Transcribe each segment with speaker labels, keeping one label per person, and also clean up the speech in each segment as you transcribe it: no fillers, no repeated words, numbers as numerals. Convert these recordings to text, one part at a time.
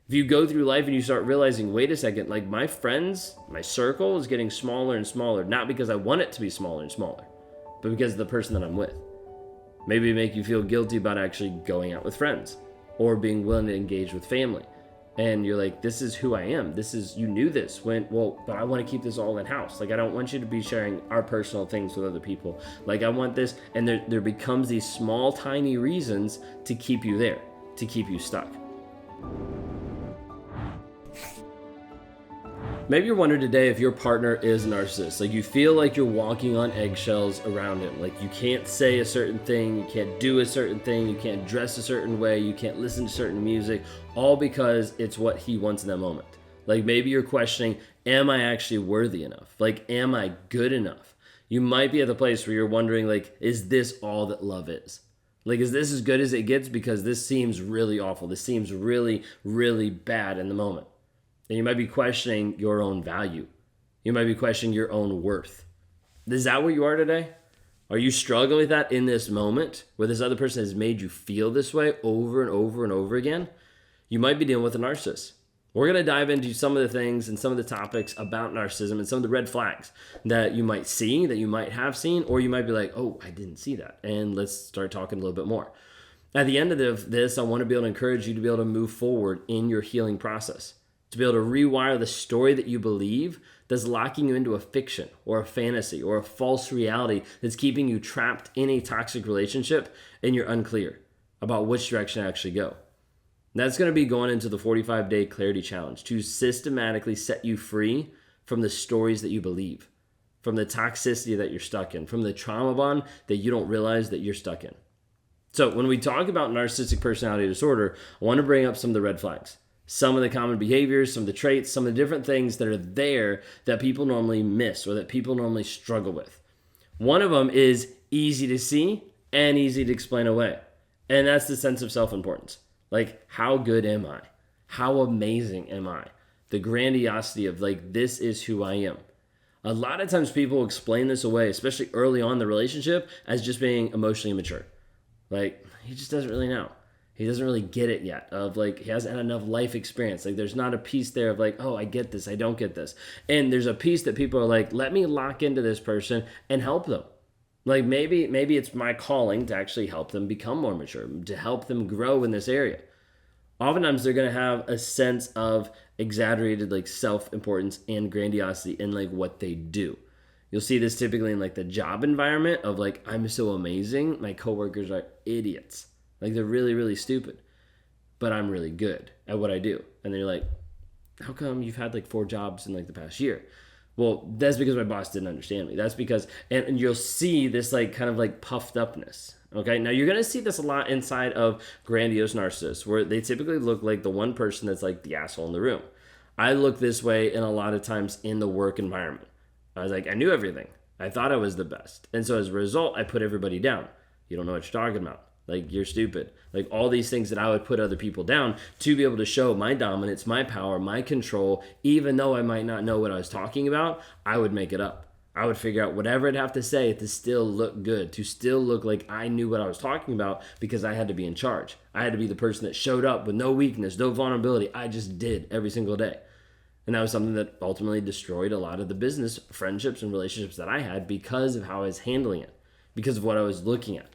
Speaker 1: If you go through life and you start realizing, wait a second, like my friends, my circle is getting smaller and smaller, not because I want it to be smaller and smaller, but because of the person that I'm with. Maybe make you feel guilty about actually going out with friends or being willing to engage with family. And you're like, this is who I am. You knew this but I want to keep this all in house. Like, I don't want you to be sharing our personal things with other people. Like, I want this. And there becomes these small, tiny reasons to keep you there, to keep you stuck. Maybe you're wondering today if your partner is a narcissist. Like, you feel like you're walking on eggshells around him. Like, you can't say a certain thing, you can't do a certain thing, you can't dress a certain way, you can't listen to certain music, all because it's what he wants in that moment. Like, maybe you're questioning, am I actually worthy enough? Like, am I good enough? You might be at the place where you're wondering, like, is this all that love is? Like, is this as good as it gets? Because this seems really awful. This seems really, really bad in the moment. And you might be questioning your own value. You might be questioning your own worth. Is that where you are today? Are you struggling with that in this moment where this other person has made you feel this way over and over and over again? You might be dealing with a narcissist. We're going to dive into some of the things and some of the topics about narcissism and some of the red flags that you might see, that you might have seen, or you might be like, oh, I didn't see that. And let's start talking a little bit more. At the end of this, I want to be able to encourage you to be able to move forward in your healing process, to be able to rewire the story that you believe that's locking you into a fiction or a fantasy or a false reality that's keeping you trapped in a toxic relationship and you're unclear about which direction to actually go. And that's going to be going into the 45-day clarity challenge to systematically set you free from the stories that you believe, from the toxicity that you're stuck in, from the trauma bond that you don't realize that you're stuck in. So when we talk about narcissistic personality disorder, I want to bring up some of the red flags. Some of the common behaviors, some of the traits, some of the different things that are there that people normally miss or that people normally struggle with. One of them is easy to see and easy to explain away. And that's the sense of self-importance. Like, how good am I? How amazing am I? The grandiosity of, like, this is who I am. A lot of times people explain this away, especially early on in the relationship, as just being emotionally immature. Like, he just doesn't really know. He doesn't really get it yet, of like, he hasn't had enough life experience. Like, there's not a piece there of like, oh, I get this, I don't get this. And there's a piece that people are like, let me lock into this person and help them. Like, maybe it's my calling to actually help them become more mature, to help them grow in this area. Oftentimes they're going to have a sense of exaggerated like self-importance and grandiosity in like what they do. You'll see this typically in like the job environment of like, I'm so amazing, my coworkers are idiots. Like, they're really, really stupid, but I'm really good at what I do. And then you're like, how come you've had like 4 jobs in like the past year? Well, that's because my boss didn't understand me. That's because, and you'll see this like kind of like puffed upness. Okay. Now you're going to see this a lot inside of grandiose narcissists, where they typically look like the one person that's like the asshole in the room. I look this way in a lot of times in the work environment. I was like, I knew everything. I thought I was the best. And so as a result, I put everybody down. You don't know what you're talking about. Like, you're stupid. Like, all these things that I would put other people down to be able to show my dominance, my power, my control. Even though I might not know what I was talking about, I would make it up. I would figure out whatever I'd have to say to still look good, to still look like I knew what I was talking about, because I had to be in charge. I had to be the person that showed up with no weakness, no vulnerability. I just did every single day. And that was something that ultimately destroyed a lot of the business friendships and relationships that I had because of how I was handling it, because of what I was looking at.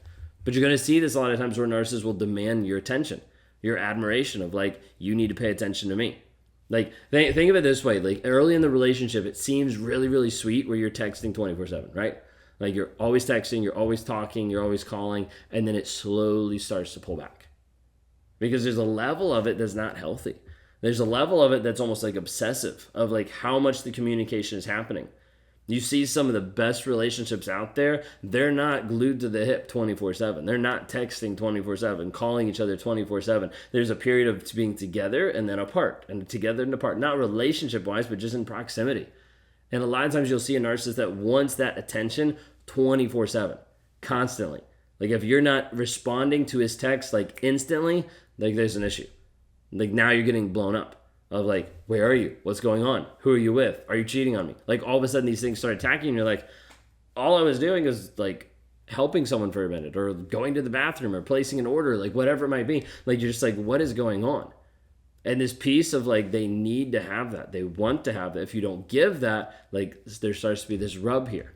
Speaker 1: But you're going to see this a lot of times where narcissists will demand your attention, your admiration of like, you need to pay attention to me. Like, think of it this way. Like, early in the relationship, it seems really, really sweet where you're texting 24/7, right? Like, you're always texting, you're always talking, you're always calling, and then it slowly starts to pull back. Because there's a level of it that's not healthy. There's a level of it that's almost like obsessive, of like how much the communication is happening. You see some of the best relationships out there, they're not glued to the hip 24/7. They're not texting 24/7, calling each other 24/7. There's a period of being together and then apart, and together and apart. Not relationship-wise, but just in proximity. And a lot of times you'll see a narcissist that wants that attention 24/7, constantly. Like, if you're not responding to his text like instantly, like, there's an issue. Like, now you're getting blown up. Of like, where are you? What's going on? Who are you with? Are you cheating on me? Like, all of a sudden these things start attacking you, and you're like, all I was doing is like helping someone for a minute, or going to the bathroom, or placing an order, like whatever it might be. Like, you're just like, what is going on? And this piece of like, they need to have that. They want to have that. If you don't give that, like, there starts to be this rub here.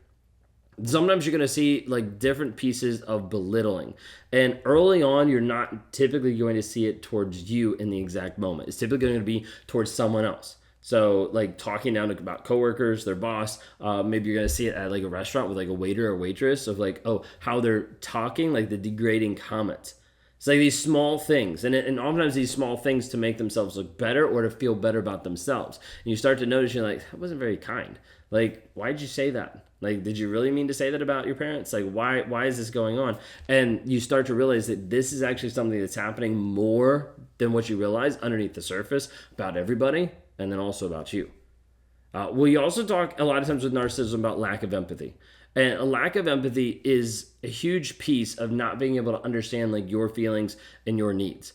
Speaker 1: Sometimes you're going to see like different pieces of belittling. And early on, you're not typically going to see it towards you in the exact moment. It's typically going to be towards someone else. So like talking down about coworkers, their boss, maybe you're going to see it at like a restaurant with like a waiter or waitress of like, oh, how they're talking, like the degrading comments. It's like these small things, and oftentimes these small things to make themselves look better or to feel better about themselves. And you start to notice, you're like, that wasn't very kind. Like, why'd you say that? Like, did you really mean to say that about your parents? Like, why is this going on? And you start to realize that this is actually something that's happening more than what you realize underneath the surface about everybody, and then also about you. We also talk a lot of times with narcissism about lack of empathy. And a lack of empathy is a huge piece of not being able to understand like your feelings and your needs.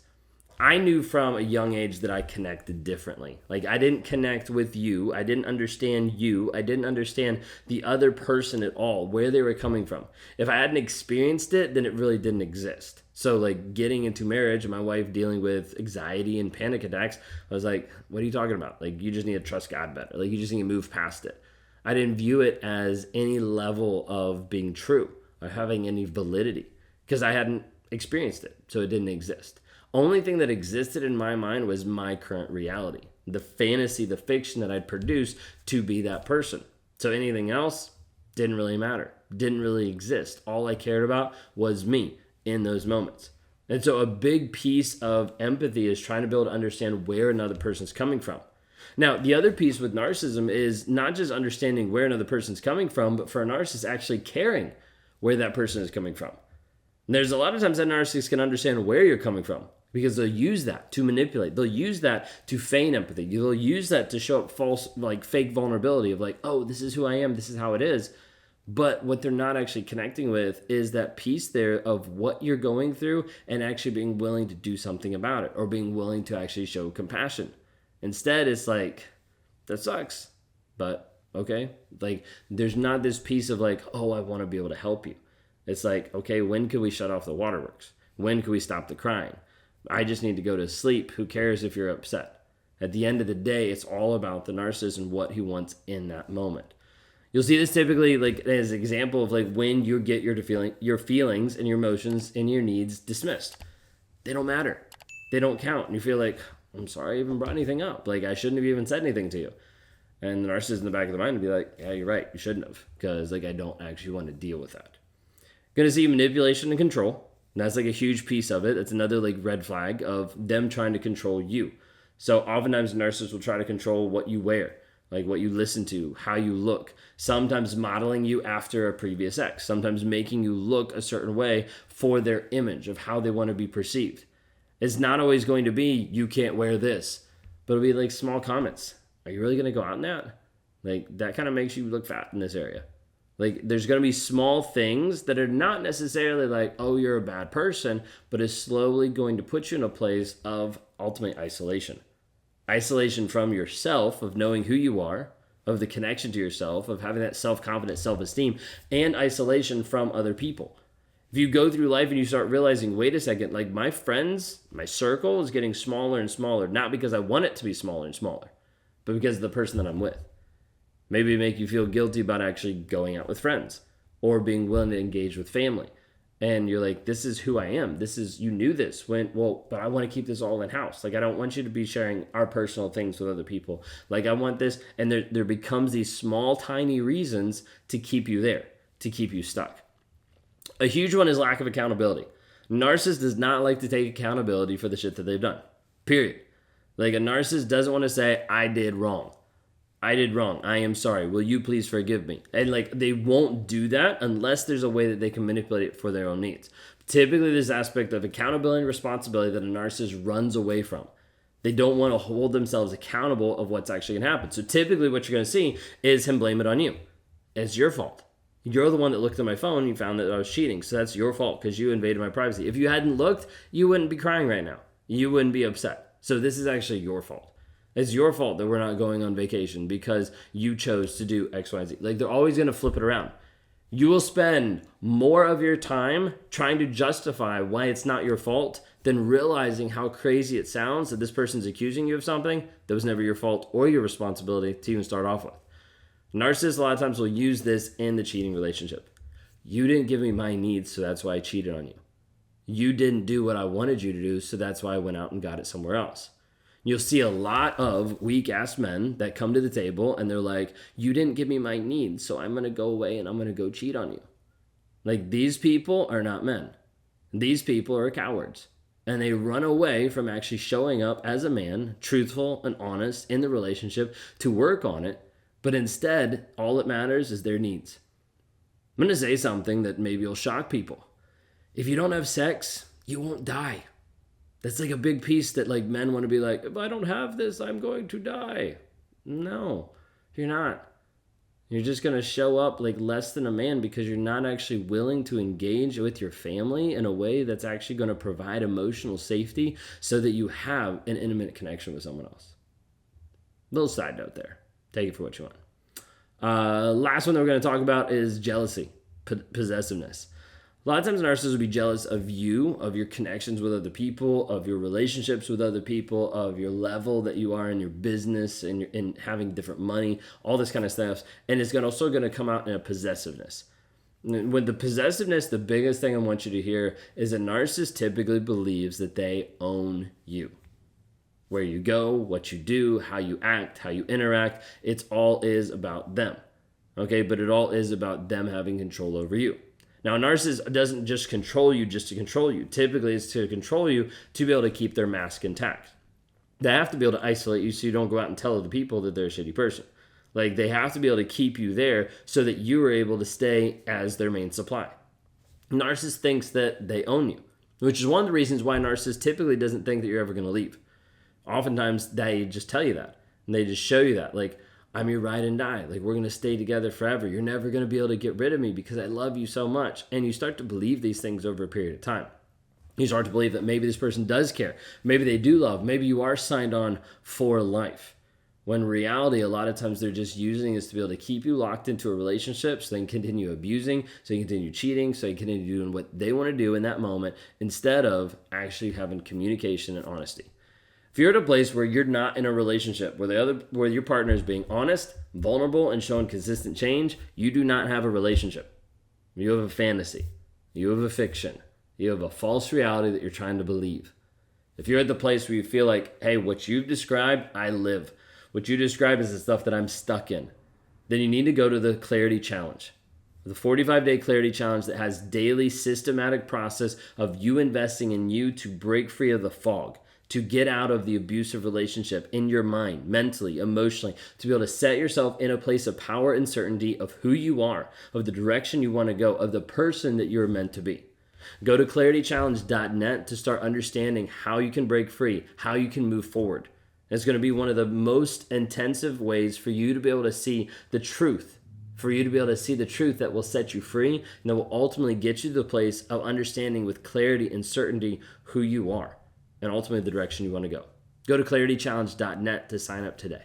Speaker 1: I knew from a young age that I connected differently. Like, I didn't connect with you. I didn't understand you. I didn't understand the other person at all, where they were coming from. If I hadn't experienced it, then it really didn't exist. So like getting into marriage and my wife dealing with anxiety and panic attacks, I was like, what are you talking about? Like, you just need to trust God better. Like, you just need to move past it. I didn't view it as any level of being true or having any validity because I hadn't experienced it. So it didn't exist. Only thing that existed in my mind was my current reality, the fantasy, the fiction that I'd produced to be that person. So anything else didn't really matter, didn't really exist. All I cared about was me in those moments. And so a big piece of empathy is trying to be able to understand where another person's coming from. Now, the other piece with narcissism is not just understanding where another person's coming from, but for a narcissist actually caring where that person is coming from. And there's a lot of times that narcissists can understand where you're coming from because they'll use that to manipulate. They'll use that to feign empathy. They'll use that to show up false, like fake vulnerability of like, oh, this is who I am. This is how it is. But what they're not actually connecting with is that piece there of what you're going through and actually being willing to do something about it or being willing to actually show compassion. Instead, it's like, that sucks, but okay. Like, there's not this piece of like, oh, I want to be able to help you. It's like, okay, when can we shut off the waterworks? When can we stop the crying? I just need to go to sleep. Who cares if you're upset? At the end of the day, it's all about the narcissist and what he wants in that moment. You'll see this typically like as an example of like when you get your feelings and your emotions and your needs dismissed. They don't matter. They don't count. And you feel like, I'm sorry I even brought anything up. Like, I shouldn't have even said anything to you. And the narcissist in the back of the mind would be like, yeah, you're right. You shouldn't have. Because, like, I don't actually want to deal with that. Going to see manipulation and control. And that's, like, a huge piece of it. It's another, like, red flag of them trying to control you. So, oftentimes, narcissists will try to control what you wear, like what you listen to, how you look. Sometimes modeling you after a previous ex. Sometimes making you look a certain way for their image of how they want to be perceived. It's not always going to be, you can't wear this, but it'll be like small comments. Are you really going to go out in that? Like, that kind of makes you look fat in this area. Like, there's going to be small things that are not necessarily like, oh, you're a bad person, but is slowly going to put you in a place of ultimate isolation. Isolation from yourself, of knowing who you are, of the connection to yourself, of having that self-confidence, self-esteem, and isolation from other people. If you go through life and you start realizing, wait a second, like my friends, my circle is getting smaller and smaller, not because I want it to be smaller and smaller, but because of the person that I'm with. Maybe make you feel guilty about actually going out with friends or being willing to engage with family. And you're like, this is who I am. You knew this but I want to keep this all in-house. Like, I don't want you to be sharing our personal things with other people. Like, I want this. And there becomes these small, tiny reasons to keep you there, to keep you stuck. A huge one is lack of accountability. Narcissist does not like to take accountability for the shit that they've done. Period. Like, a narcissist doesn't want to say, I did wrong. I did wrong. I am sorry. Will you please forgive me? And like, they won't do that unless there's a way that they can manipulate it for their own needs. Typically, this aspect of accountability and responsibility that a narcissist runs away from. They don't want to hold themselves accountable of what's actually going to happen. So typically what you're going to see is him blame it on you. It's your fault. You're the one that looked at my phone and you found that I was cheating. So that's your fault because you invaded my privacy. If you hadn't looked, you wouldn't be crying right now. You wouldn't be upset. So this is actually your fault. It's your fault that we're not going on vacation because you chose to do X, Y, and Z. Like, they're always going to flip it around. You will spend more of your time trying to justify why it's not your fault than realizing how crazy it sounds that this person's accusing you of something that was never your fault or your responsibility to even start off with. Narcissists a lot of times will use this in the cheating relationship. You didn't give me my needs, so that's why I cheated on you. You didn't do what I wanted you to do, so that's why I went out and got it somewhere else. You'll see a lot of weak-ass men that come to the table and they're like, you didn't give me my needs, so I'm going to go away and I'm going to go cheat on you. Like, these people are not men. These people are cowards. And they run away from actually showing up as a man, truthful and honest in the relationship to work on it. But instead, all that matters is their needs. I'm going to say something that maybe will shock people. If you don't have sex, you won't die. That's like a big piece that like men want to be like, if I don't have this, I'm going to die. No, you're not. You're just going to show up like less than a man because you're not actually willing to engage with your family in a way that's actually going to provide emotional safety so that you have an intimate connection with someone else. Little side note there. Take it for what you want. Last one that we're going to talk about is jealousy, possessiveness. A lot of times narcissists will be jealous of you, of your connections with other people, of your relationships with other people, of your level that you are in your business and in having different money, all this kind of stuff. And it's also going to come out in a possessiveness. With the possessiveness, the biggest thing I want you to hear is a narcissist typically believes that they own you. Where you go, what you do, how you act, how you interact, it's all is about them. Okay, but it all is about them having control over you. Now, a narcissist doesn't just control you just to control you. Typically, it's to control you to be able to keep their mask intact. They have to be able to isolate you so you don't go out and tell other people that they're a shitty person. Like, they have to be able to keep you there so that you are able to stay as their main supply. Narcissist thinks that they own you, which is one of the reasons why a narcissist typically doesn't think that you're ever going to leave. Oftentimes, they just tell you that, and they just show you that. Like, I'm your ride and die. Like, we're going to stay together forever. You're never going to be able to get rid of me because I love you so much. And you start to believe these things over a period of time. You start to believe that maybe this person does care. Maybe they do love. Maybe you are signed on for life. When in reality, a lot of times they're just using this to be able to keep you locked into a relationship so they can continue abusing, so they can continue cheating, so they can continue doing what they want to do in that moment instead of actually having communication and honesty. If you're at a place where you're not in a relationship, where your partner is being honest, vulnerable, and showing consistent change, you do not have a relationship. You have a fantasy. You have a fiction. You have a false reality that you're trying to believe. If you're at the place where you feel like, hey, what you've described, I live. What you describe is the stuff that I'm stuck in. Then you need to go to the Clarity Challenge. The 45-day Clarity Challenge that has daily systematic process of you investing in you to break free of the fog, to get out of the abusive relationship in your mind, mentally, emotionally, to be able to set yourself in a place of power and certainty of who you are, of the direction you want to go, of the person that you're meant to be. Go to claritychallenge.net to start understanding how you can break free, how you can move forward. It's going to be one of the most intensive ways for you to be able to see the truth, that will set you free and that will ultimately get you to the place of understanding with clarity and certainty who you are and ultimately the direction you want to go. Go to claritychallenge.net to sign up today.